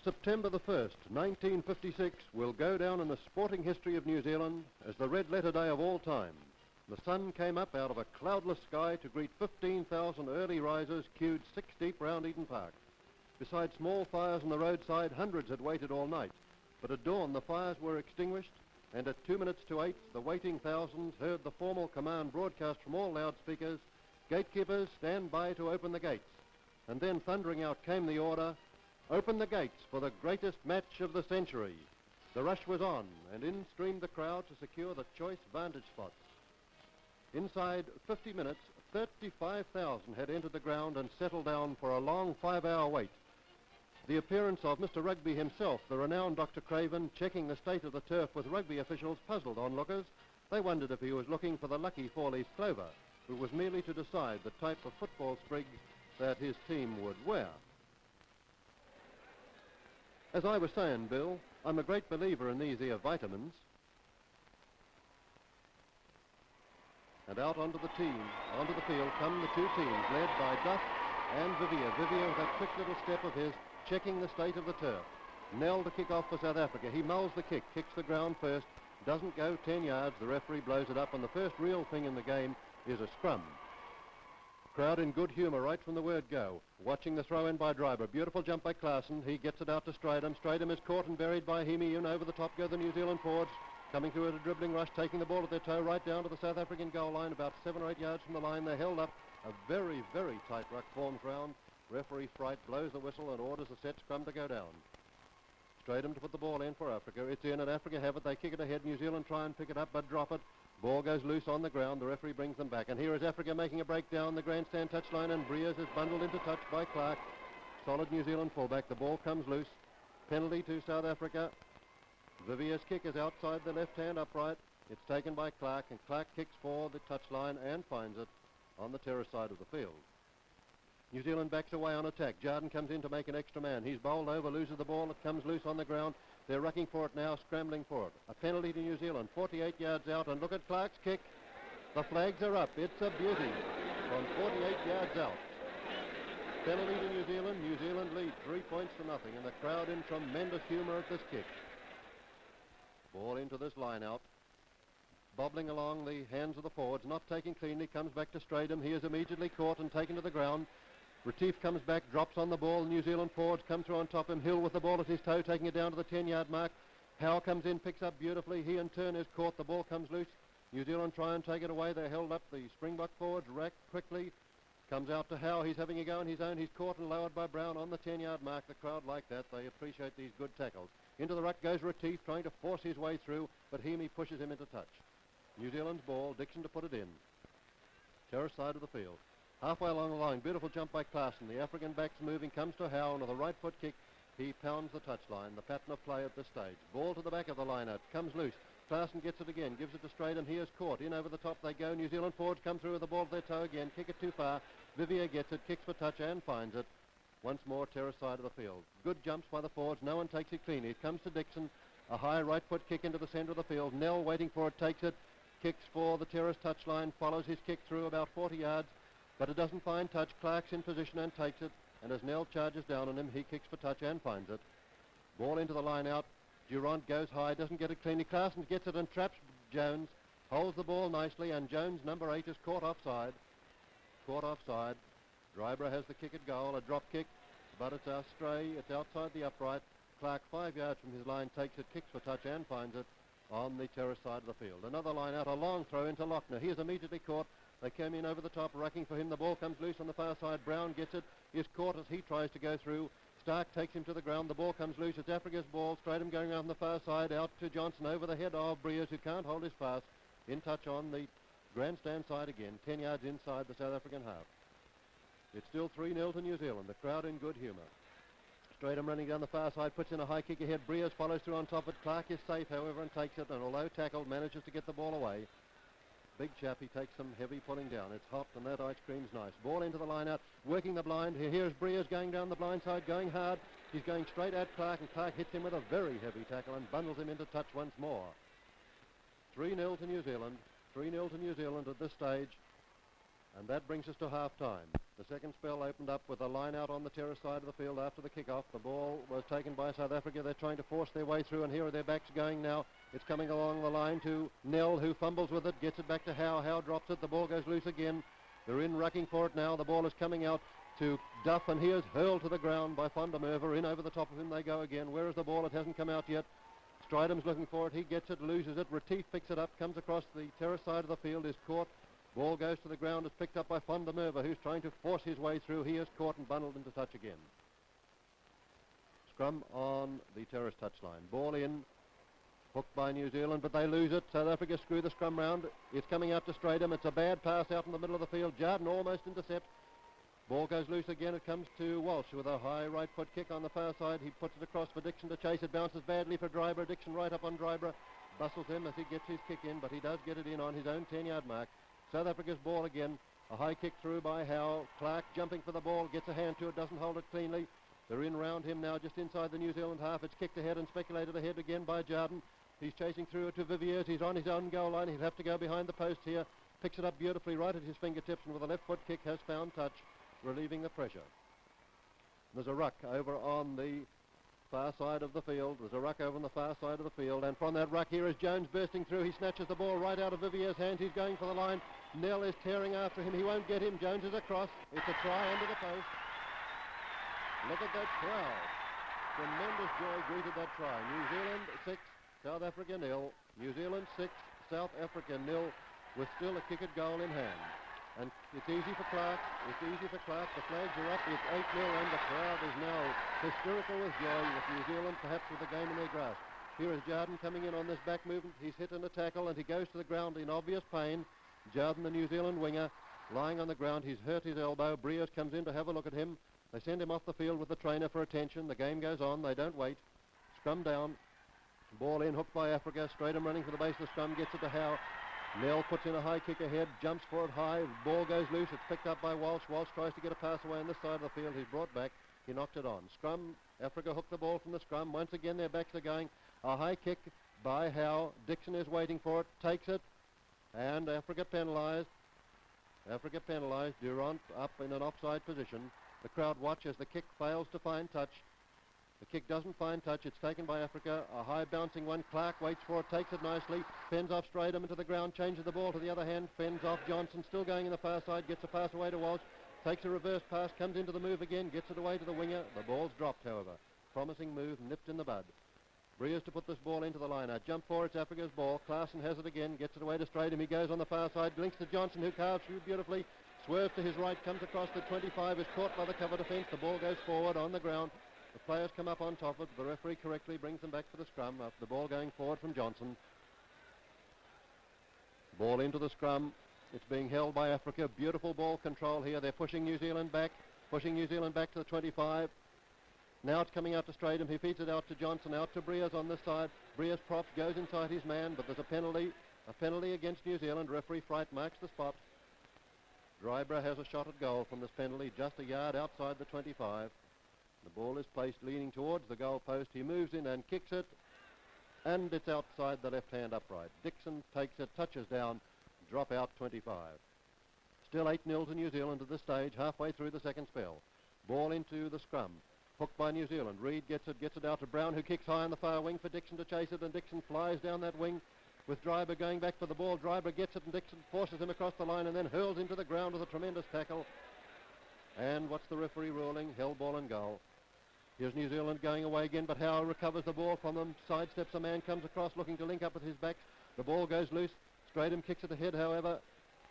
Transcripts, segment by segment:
September the 1st, 1956, will go down in the sporting history of New Zealand as the red-letter day of all time. The sun came up out of a cloudless sky to greet 15,000 early risers queued 6 deep round Eden Park. Besides small fires on the roadside, hundreds had waited all night. But at dawn, the fires were extinguished, and at 2 minutes to 8, the waiting thousands heard the formal command broadcast from all loudspeakers, "Gatekeepers, stand by to open the gates." And then, thundering out, came the order, "Open the gates for the greatest match of the century." The rush was on, and in streamed the crowd to secure the choice vantage spots. Inside 50 minutes, 35,000 had entered the ground and settled down for a long 5-hour wait. The appearance of Mr. Rugby himself, the renowned Dr. Craven, checking the state of the turf with rugby officials, puzzled onlookers. They wondered if he was looking for the lucky four-leaf clover, but was merely to decide the type of football sprig that his team would wear. As I was saying, Bill, I'm a great believer in these here vitamins. And out onto the field come the two teams, led by Duff and Vivier. Vivier, with that quick little step of his, checking the state of the turf. Nell to kick off for South Africa. He mulls the kick, kicks the ground first, doesn't go 10 yards. The referee blows it up, and the first real thing in the game is a scrum. Crowd in good humour right from the word go. Watching the throw in by Driver. Beautiful jump by Klaassen. He gets it out to Strydom. Strydom is caught and buried by Hemi. In over the top go the New Zealand forwards. Coming through at a dribbling rush, taking the ball at their toe right down to the South African goal line. About 7 or 8 yards from the line. They're held up. A very, very tight ruck forms round. Referee Fright blows the whistle and orders the set scrum to go down. Strydom to put the ball in for Africa. It's in, and Africa have it. They kick it ahead. New Zealand try and pick it up, but drop it. Ball goes loose on the ground. The referee brings them back. And here is Africa making a break down the grandstand touchline, and Breers is bundled into touch by Clark. Solid New Zealand fullback. The ball comes loose. Penalty to South Africa. Vivier's kick is outside the left-hand upright. It's taken by Clark, and Clark kicks for the touchline and finds it on the terrace side of the field. New Zealand backs away on attack. Jardine comes in to make an extra man. He's bowled over, loses the ball. It comes loose on the ground. They're rucking for it now, scrambling for it. A penalty to New Zealand, 48 yards out, and look at Clark's kick. The flags are up. It's a beauty from 48 yards out. Penalty to New Zealand. New Zealand lead 3 points to nothing, and the crowd in tremendous humour at this kick. Ball into this line out. Bobbling along the hands of the forwards, not taking cleanly, comes back to Strydom. He is immediately caught and taken to the ground. Retief comes back, drops on the ball. New Zealand forwards come through on top of him. Hill with the ball at his toe, taking it down to the 10-yard mark. Howe comes in, picks up beautifully. He in turn is caught. The ball comes loose. New Zealand try and take it away. They're held up. The Springbok forwards rack quickly. Comes out to Howe. He's having a go on his own. He's caught and lowered by Brown on the 10-yard mark. The crowd like that. They appreciate these good tackles. Into the ruck goes Retief, trying to force his way through, but Hemi pushes him into touch. New Zealand's ball, Dixon to put it in. Terrace side of the field. Halfway along the line, beautiful jump by Klaassen. The African back's moving, comes to Howe, and with a right foot kick, he pounds the touchline. The pattern of play at this stage. Ball to the back of the line-out, comes loose. Klaassen gets it again, gives it to Strydom. He is caught. In over the top they go. New Zealand forwards come through with the ball to their toe again. Kick it too far. Vivier gets it, kicks for touch and finds it. Once more, terrace side of the field. Good jumps by the forwards. No one takes it cleanly. It comes to Dixon. A high right foot kick into the centre of the field. Nell waiting for it, takes it. Kicks for the terrace touchline. Follows his kick through about 40 yards. But it doesn't find touch. Clark's in position and takes it. And as Nell charges down on him, he kicks for touch and finds it. Ball into the line out. Durant goes high, doesn't get it cleanly. Klaassen gets it and traps Jones. Holds the ball nicely, and Jones, number 8, is caught offside. Caught offside. Drybra has the kick at goal, a drop kick, but it's a stray. It's outside the upright. Clark, 5 yards from his line, takes it, kicks for touch and finds it on the terrace side of the field. Another line out, a long throw into Lochner. He is immediately caught. They came in over the top, rucking for him. The ball comes loose on the far side. Brown gets it, is caught as he tries to go through. Stark takes him to the ground. The ball comes loose. It's Africa's ball. Strydom going around the far side, out to Johnson over the head of Breers, who can't hold his pass. In touch on the grandstand side again, 10 yards inside the South African half. It's still 3-0 to New Zealand. The crowd in good humour. Strydom running down the far side, puts in a high kick ahead. Breers follows through on top of it. Clark is safe, however, and takes it, and although tackled, manages to get the ball away. Big chap, he takes some heavy pulling down. It's hot, and that ice cream's nice. Ball into the line out, working the blind. Here's Breers going down the blind side, going hard. He's going straight at Clark, and Clark hits him with a very heavy tackle and bundles him into touch once more. 3-0 to New Zealand. 3-0 to New Zealand at this stage. And that brings us to half-time. The second spell opened up with a line out on the terrace side of the field after the kick-off. The ball was taken by South Africa. They're trying to force their way through, and here are their backs going now. It's coming along the line to Nell, who fumbles with it, gets it back to Howe. Howe drops it. The ball goes loose again. They're in rucking for it now. The ball is coming out to Duff, and he is hurled to the ground by Van der Merwe. In over the top of him they go again. Where is the ball? It hasn't come out yet. Strydam's looking for it. He gets it, loses it. Retief picks it up, comes across the terrace side of the field, is caught. Ball goes to the ground, is picked up by Van der Merwe, who's trying to force his way through. He is caught and bundled into touch again. Scrum on the terrace touchline. Ball in, hooked by New Zealand, but they lose it. South Africa screw the scrum round. It's coming out to Strydam. It's a bad pass out in the middle of the field. Jardine almost intercepts. Ball goes loose again. It comes to Walsh with a high right foot kick on the far side. He puts it across for Dixon to chase. It bounces badly for Dryber. Dixon right up on Dryber. Bustles him as he gets his kick in, but he does get it in on his own 10-yard mark. South Africa's ball again. A high kick through by Howe. Clark jumping for the ball. Gets a hand to it. Doesn't hold it cleanly. They're in round him now, just inside the New Zealand half. It's kicked ahead and speculated ahead again by Jardine. He's chasing through it to Viviers. He's on his own goal line. He'll have to go behind the post here. Picks it up beautifully right at his fingertips, and with a left foot kick has found touch, relieving the pressure. There's a ruck over on the far side of the field. There's a ruck over on the far side of the field, and from that ruck here is Jones bursting through. He snatches the ball right out of Viviers' hands. He's going for the line. Nell is tearing after him. He won't get him. Jones is across. It's a try under the post. Look at that crowd. Tremendous joy greeted that try. New Zealand 6, South Africa 0. New Zealand 6, South Africa 0, with still a kick at goal in hand. And it's easy for Clark. It's easy for Clark. The flags are up. It's 8-0, and the crowd is now hysterical with joy, with New Zealand perhaps with the game in their grasp. Here is Jardine coming in on this back movement. He's hit in a tackle, and he goes to the ground in obvious pain. Jardine, the New Zealand winger, lying on the ground. He's hurt his elbow. Breers comes in to have a look at him. They send him off the field with the trainer for attention. The game goes on. They don't wait. Scrum down. Ball in, hooked by Africa. Strydam running for the base of the scrum, gets it to Howe. Nell puts in a high kick ahead, jumps for it high. Ball goes loose. It's picked up by Walsh. Walsh tries to get a pass away on this side of the field. He's brought back. He knocked it on. Scrum. Africa hooked the ball from the scrum. Once again, their backs are going. A high kick by Howe. Dixon is waiting for it. Takes it. And Africa penalised. Africa penalised. Durant up in an offside position. The crowd watch as the kick fails to find touch. The kick doesn't find touch. It's taken by Africa. A high bouncing one. Clark waits for it, takes it nicely, fends off Strydam into the ground, changes the ball to the other hand, fends off Johnson, still going in the far side, gets a pass away to Walsh, takes a reverse pass, comes into the move again, gets it away to the winger. The ball's dropped, however. Promising move, nipped in the bud. Breers to put this ball into the line. Out jump for it's Africa's ball. Clarkson has it again, gets it away to Strydam. He goes on the far side, links to Johnson, who carves through beautifully, swerves to his right, comes across the 25, is caught by the cover defence. The ball goes forward on the ground. The players come up on top of it. The referee correctly brings them back for the scrum after the ball going forward from Johnson. Ball into the scrum. It's being held by Africa. Beautiful ball control here. They're pushing New Zealand back to the 25. Now it's coming out to Strydam. He feeds it out to Johnson, out to Breers on this side. Breers props, goes inside his man, but there's a penalty against New Zealand. Referee Fright marks the spot. Dryber has a shot at goal from this penalty, just a yard outside the 25. The ball is placed leaning towards the goal post. He moves in and kicks it, and it's outside the left-hand upright. Dixon takes it, touches down, drop out 25. Still 8-0 to New Zealand at this stage, halfway through the second spell. Ball into the scrum. Hooked by New Zealand. Reid gets it out to Brown, who kicks high on the far wing for Dixon to chase it, and Dixon flies down that wing with Dryber going back for the ball. Dryber gets it, and Dixon forces him across the line and then hurls him to the ground with a tremendous tackle. And what's the referee ruling? Held ball and goal. Here's New Zealand going away again, but Howe recovers the ball from them. Sidesteps a man, comes across looking to link up with his backs. The ball goes loose. Strydam kicks it ahead, however.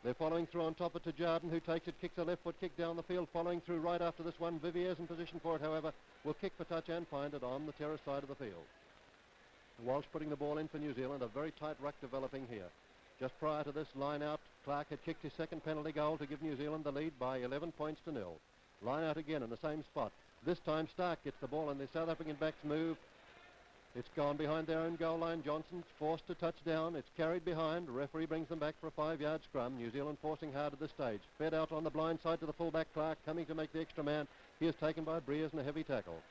They're following through on top of it to Jardine, who takes it, kicks a left foot kick down the field, following through right after this one. Viviers in position for it, however, will kick for touch and find it on the terrace side of the field. Walsh putting the ball in for New Zealand, a very tight ruck developing here. Just prior to this line out, Clark had kicked his second penalty goal to give New Zealand the lead by 11 points to 0. Line out again in the same spot. This time Stark gets the ball and the South African backs move. It's gone behind their own goal line. Johnson's forced to touch down. It's carried behind. The referee brings them back for a 5-yard scrum. New Zealand forcing hard at this stage. Fed out on the blind side to the fullback Clark, coming to make the extra man. He is taken by Breers in a heavy tackle.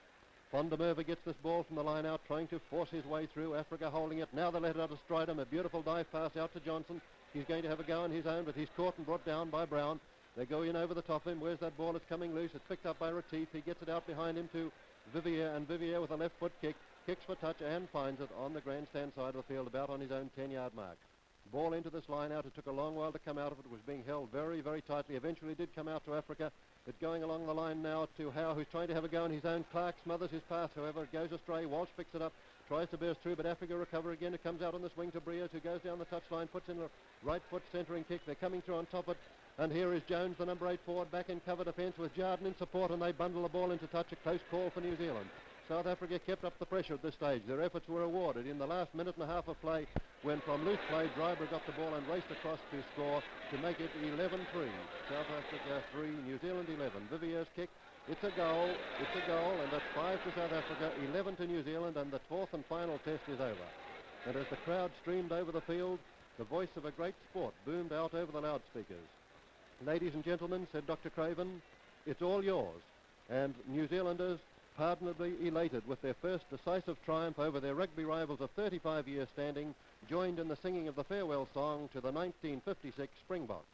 Van der Merwe gets this ball from the line out, trying to force his way through. Africa holding it. Now they let it out to Strydam. A beautiful dive pass out to Johnson. He's going to have a go on his own, but he's caught and brought down by Brown. They go in over the top of him. Where's that ball? It's coming loose. It's picked up by Retief. He gets it out behind him to Vivier, and Vivier with a left foot kick, kicks for touch and finds it on the grandstand side of the field, about on his own 10-yard mark. Ball into this line out. It took a long while to come out of it. It was being held very, very tightly. Eventually did come out to Africa. It's going along the line now to Howe, who's trying to have a go on his own. Clark smothers his pass, however. It goes astray. Walsh picks it up, tries to burst through, but Africa recover again. It comes out on the swing to Briers, who goes down the touchline, puts in a right foot centering kick. They're coming through on top of it. And here is Jones, the number 8 forward, back in cover defence with Jardine in support, and they bundle the ball into touch. A close call for New Zealand. South Africa kept up the pressure at this stage. Their efforts were rewarded in the last minute and a half of play, when from loose play, Dryber got the ball and raced across to score to make it 11-3. South Africa 3, New Zealand 11. Vivier's kick. It's a goal, and that's 5 to South Africa, 11 to New Zealand, and the fourth and final test is over. And as the crowd streamed over the field, the voice of a great sport boomed out over the loudspeakers. Ladies and gentlemen, said Dr. Craven, it's all yours. And New Zealanders, pardonably elated with their first decisive triumph over their rugby rivals of 35 years standing, joined in the singing of the farewell song to the 1956 Springboks.